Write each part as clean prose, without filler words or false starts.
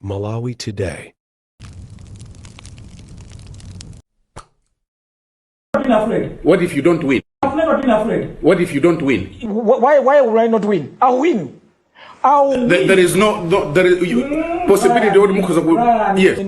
Malawi today. I've never been afraid. What if you don't win? I've never been afraid. What if you don't win? Why will I not win? I'll win. There is no possibility. Yes.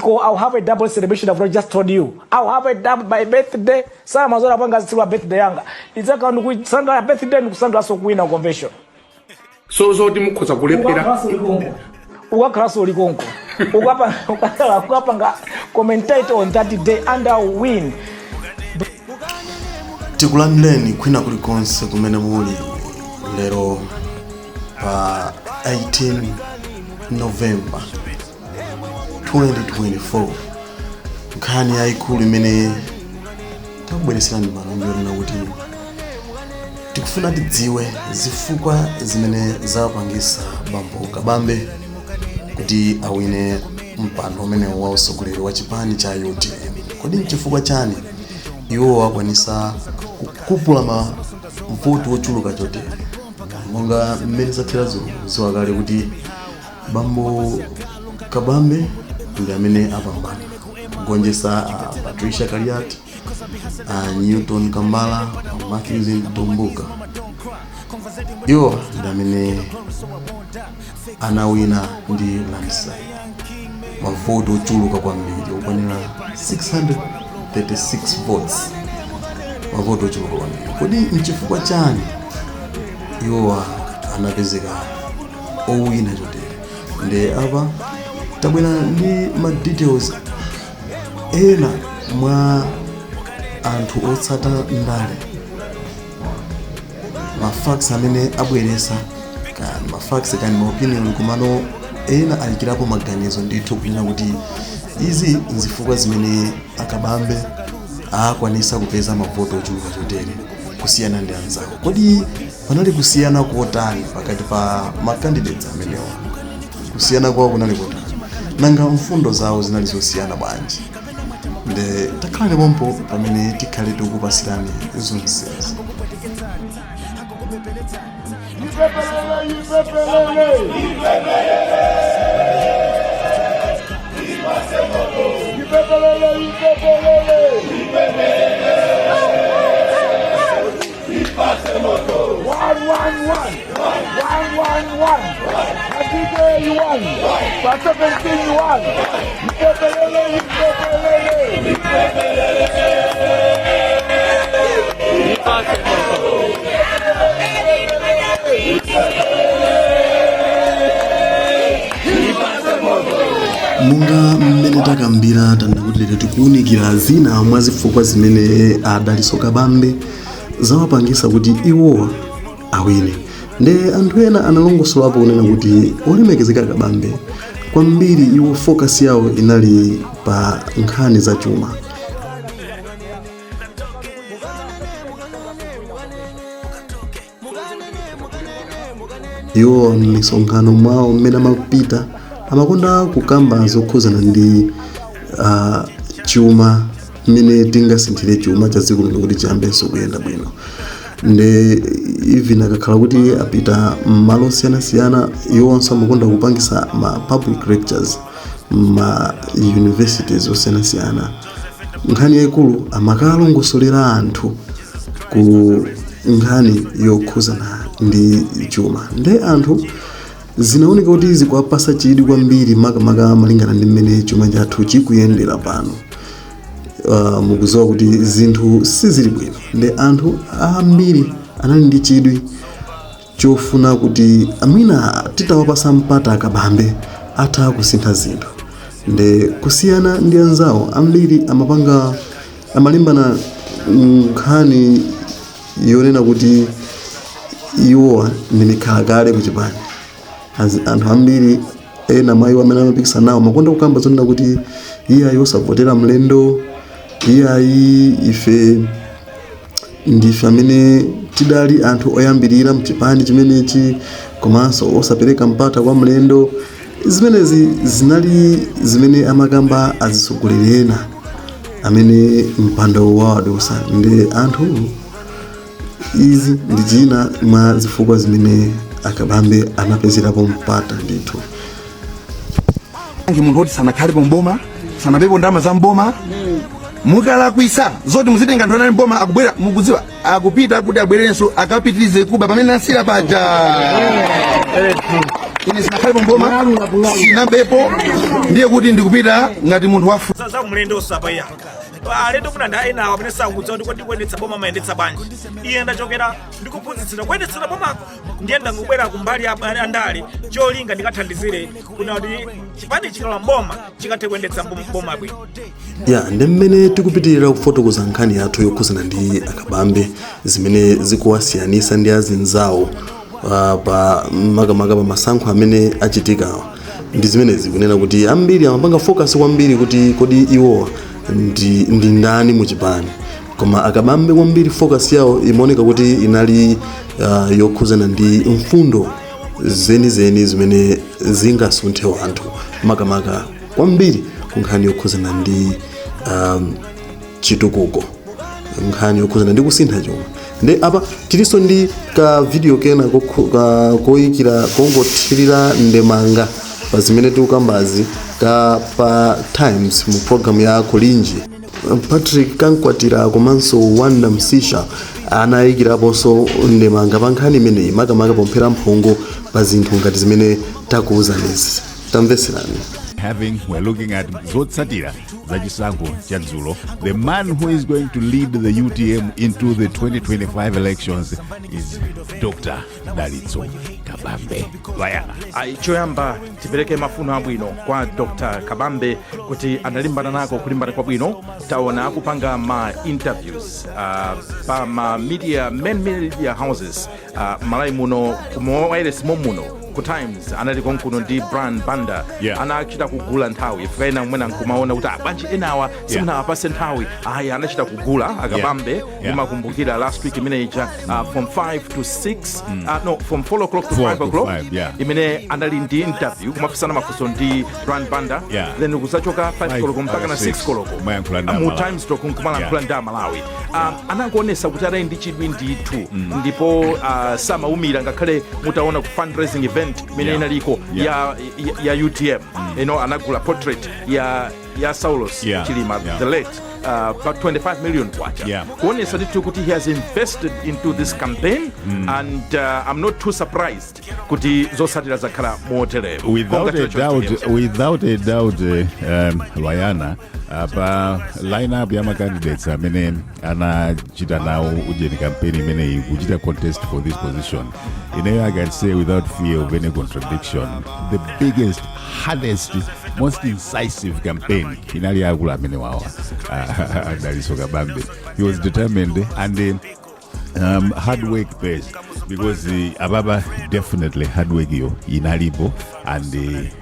I'll have a double celebration. I've just told you. I'll have a double by birthday. Some of us still a birthday younger. It's a kind of Sandra birthday and Sandra so win a convention. So the mukoza kulepera. Uga class oli konko. Uga commentate on that day and I'll win. Tikulandeni kwina kulikonse kumene muli lero pa 18 November 2024 nkhani yayikulu imene takubwereserani malonjero na kuti tikufuna tidziwe zifukwa zimene zapangisa bambo Kabambe kuti awine mpando umene wa usogoleri wa chipani cha UTM. Kodi nchifukwa chani iwo akwanisa kukupula mavoto ochuluka chotere? Monga mmene zatherazo ziwakale kuti bambo Kabambe ndi amene apambana kugonjesa Patricia Kariat, Newton Kambala, Mafia Tombuka. Iwo ndi amene anawina ndi landslide mavoto ochuluka kwambiri okwanira 636 votes. Mavoto ochuluka kwambiri. Kodi nchifukwa chani iwo anapezeka owina chotere? Nde apa tabwera ndi ma details ena mwa anthu otsata ndale, ma facts amene abweresa kani ma facts kani ma opinion kumano ena alikirapo maganizo ndithu kunena kuti izi nzifukwa zimene Kabambe akwanisa kupeza mavoto ochuluka chotere kusiyana ndi anzawo. Kodi panali kusiyana kotani pakati pa ma candidates amenewa? Kusiyana kwawo kunali kotani? Nanga mfundo zawo zinali zosiyana bwanji? Nde takhalani pompo pamene tikhale tikupasirani zonsezi. Munga mmene takambira tandakuti lero tikuunikira zina mwa zifukwa zimene adaliso Kabambe zawapangisa kuti iwo awine. Nde anthu ena analongosolapo kunena kuti olemekezeka Kabambe kwambiri iwo focus yawo inali pa nkhani za chuma. Iwo m'misonkhano mwawo mmene amapita amakonda kukamba zokhuzana ndi chuma mmene tingasinthire chuma cha dziko lino kuti chiyambenso kuyenda bwino. Nde even akakhala kuti apita m'malo osiyanasiyana iwonso amakonda kupangisa ma public lectures ma universities osiyanasiyana. Nkhani yayikulu amakalongosolera anthu ku nkhani yokhuzana ndi chuma. Nde anthu zinaoneka kuti zikuwapasa chidwi kwambiri makamaka malingana ndi mmene chuma chathu chikuyendera pano. Mukuziwa kuti zinthu sizili bwino. Nde anthu ambiri anali ndi chidwi chofuna kuti amina titawapasa mpata Kabambe atha kusintha zinthu. Nde kusiyana ndi anzawo ambiri amalimbana nkhani yonena kuti iwo ndi mikhalakale kuchipani. Anthu ambiri ena mayi amene amapikisa nawo makonda kukamba zonena kuti iye osavotera mlendo, iye ife ndife amene tidali anthu oyambirira mchipani chimenechi komanso osapereka mpata kwa mlendo. Zimenezi zinali zimene amakamba azisogoleri ena amene mpando wawo adosa. Nde anthu izi ndi china mwa zifukwa zimene Kabambe anapezerapo mpata ndithu. Munthu oti sanakhale pamboma sanapepo ndalama za mboma mukalakwisa zoti muzitenga anthu anali mboma akubwera mukudziwa akupita kuti abwerenso akapitirize kuba pamene asira paja ine sinakhale pamboma sinabepo ndiye kuti ndikupita ngati munthu wafu za mlendo osapaya alendo kuna nda ena amene sakudza kuti kodi kuyendetsa boma mayendetsa bwanji iye ndachokera ndikuphunzitsira kuyendetsera bomako ndiyenda ngubwera kumbali andale cholinga ndikathandizire kuna kuti chipani chikala mboma chikathe kuyendetsa boma bwino. Ya ndi mmene tikupitirira kufotokoza nkhani yathu yokhuzana ndi Kabambe zimene zikuwasiyanisa ndi azinzawo pa makamaka pa masankho amene achitikawa ndi zimene zikunena kuti ambiri amapanga focus kwambiri kuti kodi iwo ndi ndani muchipani, koma Kabambe kwambiri focus yawo imaoneka kuti inali yokhuzana ndi mfundo zenizeni zimene zingasunthe anthu makamaka kwambiri kunkhani yokhuzana ndi chitukuko, nkhani yokhuzana ndi kusintha chuma. Ndi apa tiliso ndi ka video kena koyikira kongothirira ndemanga pa zimene tikukambazi ka pa Times mu program ya Kolinji. Patrick Kankwatira komanso Wanda Msisha anayikiraponso ndemanga pa nkhani imeneyi makamaka pomphera mphongo pa zinthu ngati zimene takuwuzanizi. Tamveserani. We're looking at Zotsatira Zachisango Chanzulo, the man who is going to lead the UTM into the 2025 elections is Dr. Kabambe. Choyamba tipereke mafuno abwino kwa Dr. Kabambe kuti analimbana nako kulimbana kwa bwino. Taona akupanga ma interviews pa ma main media houses Malawi muno kumawailes muno ku Times anali konkuno ndi brand banda anachita kugula nthawi ifikaina mwena nkumaona kuti banji enawa simuna apase nthawi anachita kugula Kabambe imakumbukira last week imene from 5 to 6 no from 4 o'clock to 5 o'clock imene anali ndi interview kumafisana mafuso ndi brand banda then kusachoka 5 koloko mpaka na 6 koloko mu Times to kumala nkulanda Malawi anakuonesa kuti anali ndi chidwi ndithu ndipo samaumira ngakhale mutaona ku fundraising event imene inaliko ya UTM anagula portrait ya Saulos Chilima the late about 25 million kwacha kuonesa ndithu kuti he has invested into this campaign and I'm not too surprised kuti zosatira zakhala motere without a doubt Lwayana pa lineup ya candidates amene anachita nawo ujeni campaign imene kuchita contest for this position I can say without fear of any contradiction the biggest, hardest, most incisive campaign inali yakula amene wawa Kabambe. He was determined and hard work based because ababa definitely hard work inalipo and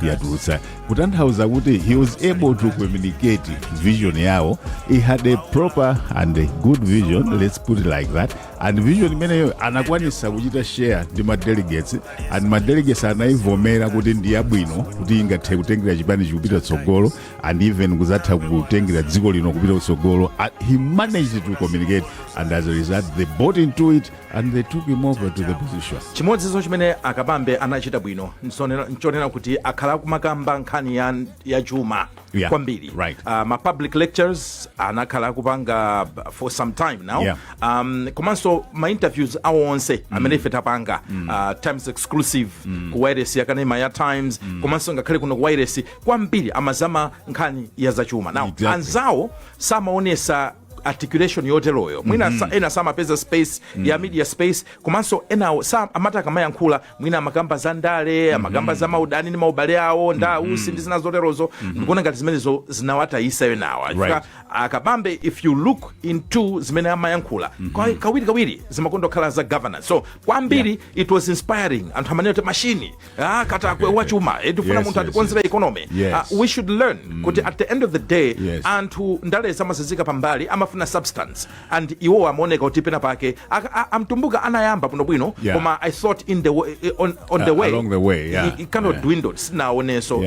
yatulutsa kutanthauza kuti he was able to communicate vision yawo. He had a proper and a good vision, let's put it like that, and vision imeneyo anakwanisa kuchita share ndi ma delegates and ma delegates anaivomera kuti ndi yabwino kuti ingathe kutengera chipani chikupita tsogolo and even kuzatha kutengera dziko lino kupita tsogolo. He managed to communicate and as a result they bought into it and they took him over to the position. Chimodzizo chimene Kabambe anachita bwino nchonena kuti akhala kumakamba nkhani ya chuma kwambiri. Ma public lectures anakhala kupanga for some time now. Komanso ma interviews awo onse amene ife tapanga Times exclusive ku wireless yakanema ya Times komanso ngakhale kuno ku wireless kwambiri amazama nkhani ya zachuma. Now anzawo samaonesa articulation yoteroyo mwina ena samapeza space ya media space komanso ena amata kamayankhula mwina amakamba za ndale amakamba za maudani ni maubale awo ndausi ndi zina zoterozo ndikuona ngati zimenezo zinawatayisa yonawa. Kabambe if you look into zimene amayankhula kawiri zimakondokhala za governance so kwambiri it was inspiring anthu amanena kuti machine kata wachuma tikufuna munthu atikonzera economy. We should learn kuti at the end of the day anthu ndale zamazizika pambali amafuna substance and iwo amaoneka kuti pena pake amtumbuka anayamba bwino koma I thought in the way, on the way along the way it kind of dwindled sinaoneso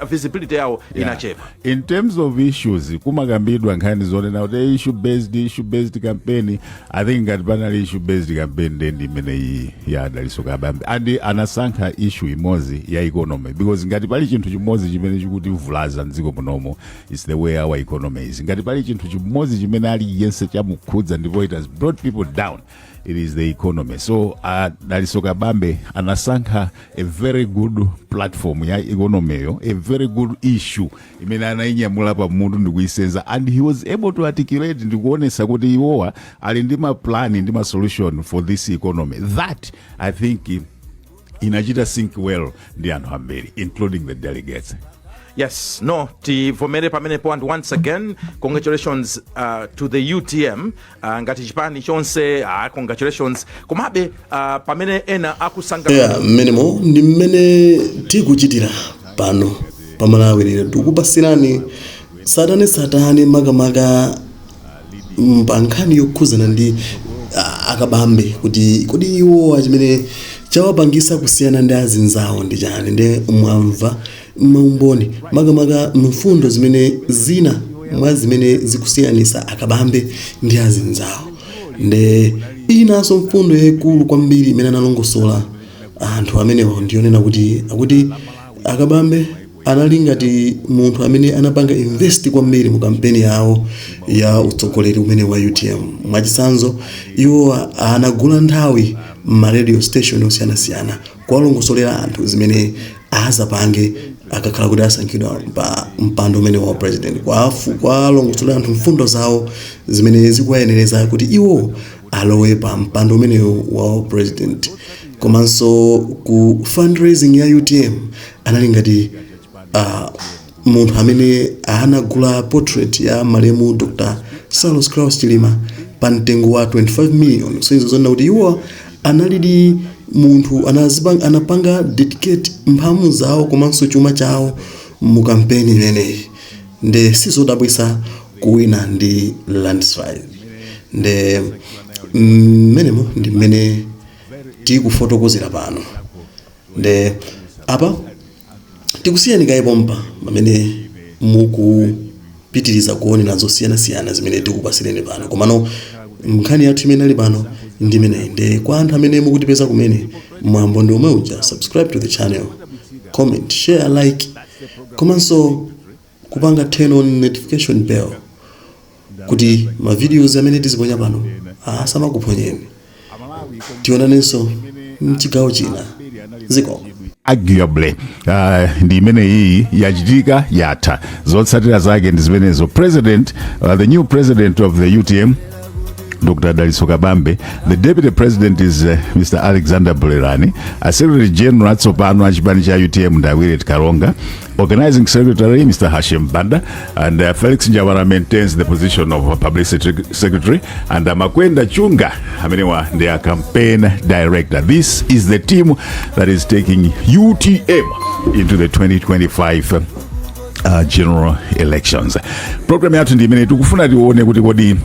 visibility yawo inachepa. In terms of issues kumakambidwa nkhani zonena kuti issue based campaign, I think ngati panali issue based campaign ndi imene iyi ya Daliso Kabambe and anasankha issue imodzi ya economy, because ngati pali chinthu chimodzi chimene chikuti vulaza mdziko munomo is the way our economy is. Ngati pali chinthu chimodzi chimene ali yense chamukhudza ndipo it has brought people down, it is the economy. So Daliso Kabambe anasankha a very good platform ya economy yo, a very good issue imene anainyamula pa mutu ndikuisenza, and he was able to articulate ndikuonesa kuti iwowa ali ndi ma plan ndi ma solution for this economy that I think inachita sync well ndi anthu ambiri including the delegates. Yes, no, tivomere pamenepo, and once again congratulations to the UTM ngati chipani chonse congratulations komabe pamene ena akusanga mmenemo ndi mmene tikuchitira pano pa Malawi lero tikupasirani satane makamaka mpankhani yokhuzana ndi akabambe kuti kodi iwo achimene chawapangisa kusiyana ndi azinzawo ndi chani, ndi mwamva maumboni makamaka mfundo zimene zina mwa zimene zikusiyanisa akabambe ndi azinzawo, ndi inaso mfundo yaikulu kwambiri imene analongosola anthu amenewo ndiyonena kuti akabambe anali ngati munthu amene anapanga invest kwambiri mu kampeni yawo ya utsogoleri umene wa UTM. Mwachitsanzo iwo anagula nthawi ma radio station osiyanasiyana kuwalongosolera anthu zimene azapange akakhala kuti asankhidwa pa mpando umene wa president, kuwalongosolera anthu mfundo zawo zimene zikuwayenereza kuti iwo alowe pa mpando umene wa president. Komanso ku fundraising ya UTM anali ngati munthu amene anagula portrait ya malemu Dr. Salos Klaus Chilima pa mtengo wa 25 million. So izo zonna kuti iwo analidi munthu anapanga dedicate mphamu zawo komanso chuma chawo mu kampeni imeneyi, ndi sizodabwisa kuwina ndi landslide. Ndi mmenemo ndi mmene tikufotokozera pano, ndi apa tikusiyani kaipompa pamene mukupitiriza kuonera zosiyanasiyana zimene tikupasireni pano. Komano nkhani yathu imene ali pano ndi imeneyi, ndi kwa anthu amene mukutipeza kumene mwambo ndi omwe uja subscribe to the channel, comment, share, like, komanso kupanga turn on notification bell kuti ma videos amene tiziponya pano asamakuphonyeni. Tionanenso mchigawo china ziko arguably ndi imene iyi yachitika yatha, zotsatira zake ndi zimenezo. President the new president of the UTM Dr. Daliso Kabambe, the deputy president is Mr. Alexander Bulerani, a secretary general atsopano achipani cha UTM Awine Karonga, organizing secretary Mr. Hashim Banda, and Felix Njawara maintains the position of publicity secretary, and Makwenda Chunga amenewa their campaign director. This is the team that is taking UTM into the 2025 general elections. Program yathu ndi imene tikufuna tione kuti kodi